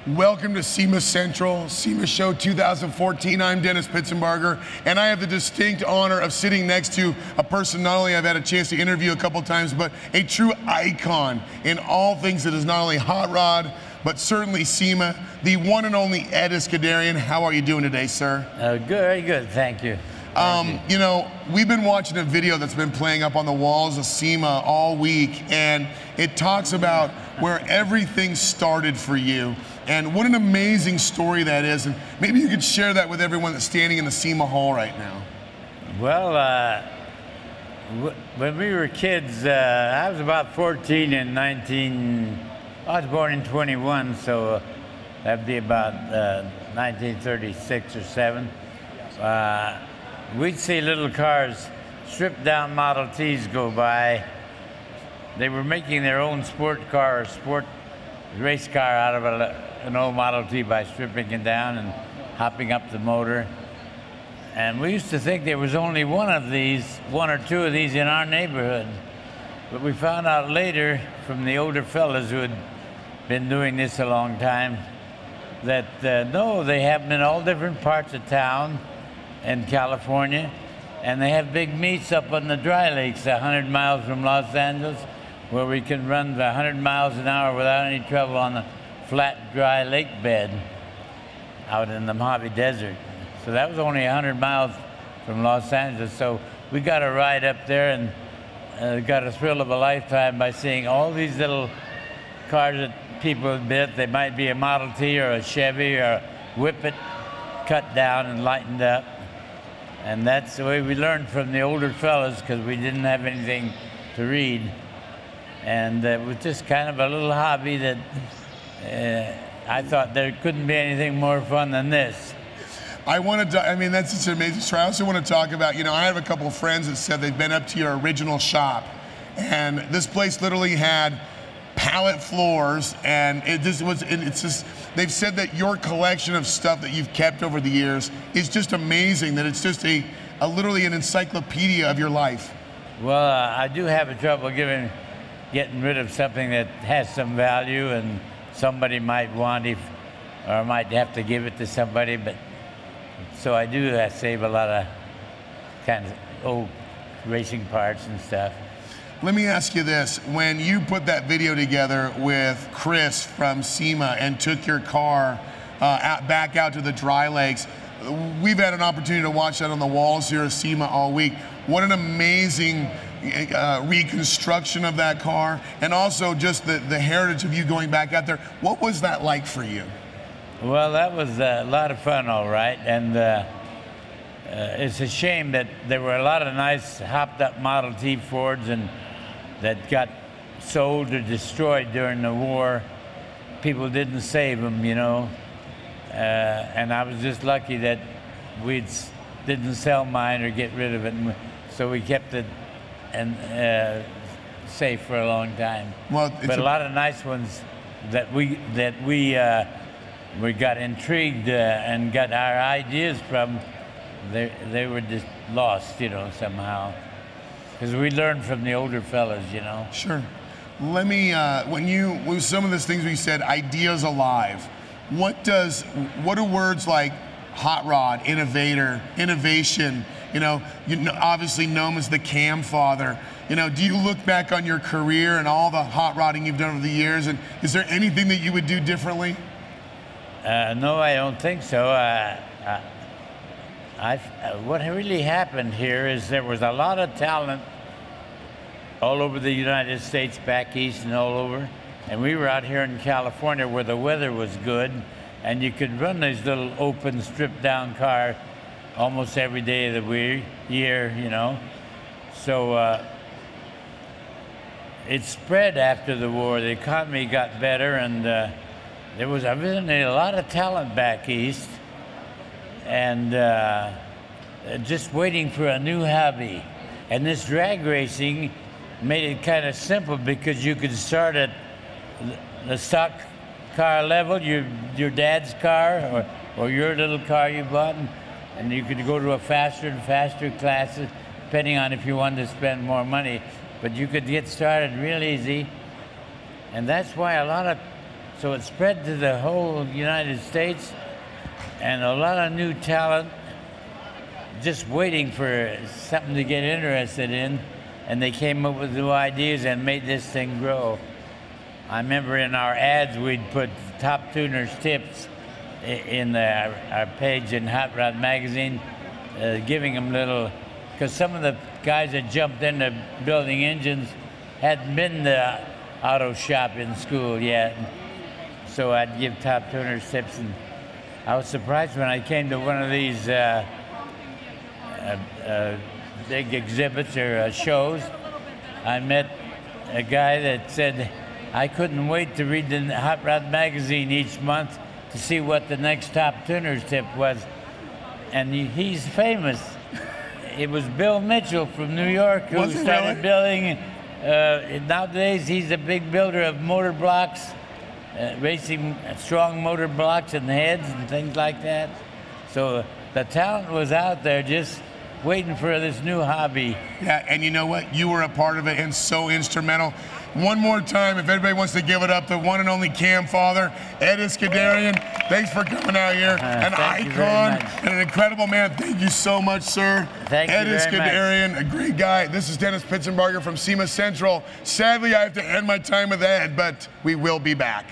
Welcome to SEMA Central, SEMA Show 2014. I'm Dennis Pitzenbarger, and I have the distinct honor of sitting next to a person not only I've had a chance to interview a couple times, but a true icon in all things that is not only hot rod, but certainly SEMA, the one and only Ed Iskenderian. How are you doing today, sir? Good, very good, thank you. You know, we've been watching a video that's been playing up on the walls of SEMA all week, and it talks about where everything started for you. And what an amazing story that is. And maybe you could share that with everyone that's standing in the SEMA Hall right now. Well, when we were kids, I was about 14 in I was born in 21, so that'd be about 1936 or 7. We'd see little cars, stripped down Model Ts go by. They were making their own sport car or sport race car out of an old Model T by stripping it down and hopping up the motor. And we used to think there was only one or two of these in our neighborhood. But we found out later from the older fellas who had been doing this a long time that no, they have them in all different parts of town in California. And they have big meets up on the dry lakes 100 miles from Los Angeles, where we can run 100 miles an hour without any trouble on the flat, dry lake bed out in the Mojave Desert. So that was only 100 miles from Los Angeles. So we got a ride up there and got a thrill of a lifetime by seeing all these little cars that people had built. They might be a Model T or a Chevy or a Whippet cut down and lightened up. And that's the way we learned from the older fellas, because we didn't have anything to read. And it was just kind of a little hobby that I thought there couldn't be anything more fun than this. I mean, that's such an amazing story. I also want to talk about, you know, I have a couple of friends that said they've been up to your original shop. And this place literally had pallet floors, and they've said that your collection of stuff that you've kept over the years is just amazing, that it's just literally an encyclopedia of your life. Well, I do have a trouble getting rid of something that has some value and somebody might want or might have to give it to somebody, but so I do save a lot of kind of old racing parts and stuff. Let me ask you this. When you put that video together with Chris from SEMA and took your car back out to the dry lakes, we've had an opportunity to watch that on the walls here at SEMA all week. What an amazing reconstruction of that car, and also just the heritage of you going back out there. What was that like for you? Well, that was a lot of fun, all right. And it's a shame that there were a lot of nice hopped up Model T Fords that got sold or destroyed during the war. People didn't save them, you know. And I was just lucky that we didn't sell mine or get rid of it. So we kept it safe for a long time. Well, but a lot of nice ones that we got intrigued and got our ideas from, they were just lost, you know, somehow. Because we learned from the older fellas, you know. Sure. Let me, with some of those things we said, ideas alive. What do words like hot rod, innovator, innovation, you know, obviously known as the cam father, you know, do you look back on your career and all the hot rodding you've done over the years, and is there anything that you would do differently? No, I don't think so. What really happened here is there was a lot of talent all over the United States, back east and all over. And we were out here in California where the weather was good, and you could run these little open, stripped-down cars almost every day of the year, you know. So it spread after the war. The economy got better, and there was evidently a lot of talent back east, and just waiting for a new hobby. And this drag racing made it kind of simple, because you could start at the stock car level, your dad's car or your little car you bought, and you could go to a faster and faster classes, depending on if you wanted to spend more money. But you could get started real easy, and that's why a lot of So it spread to the whole United States, and a lot of new talent just waiting for something to get interested in, and they came up with new ideas and made this thing grow. I remember in our ads we'd put top tuners tips in our page in Hot Rod Magazine, giving them little, because some of the guys that jumped into building engines hadn't been to auto shop in school yet. So I'd give top tuners tips, and I was surprised when I came to one of these big exhibits or shows. I met a guy that said, I couldn't wait to read the Hot Rod Magazine each month to see what the next top tuners tip was. And he's famous. It was Bill Mitchell from New York who started building. Nowadays, he's a big builder of motor blocks, racing strong motor blocks and heads and things like that. So the talent was out there just waiting for this new hobby. Yeah, and you know what? You were a part of it and so instrumental. One more time, if everybody wants to give it up, the one and only Cam father, Ed Iskenderian. Thanks for coming out here. An icon and an incredible man. Thank you so much, sir. Thank you very much. Ed Iskenderian, a great guy. This is Dennis Pitzenbarger from SEMA Central. Sadly, I have to end my time with Ed, but we will be back.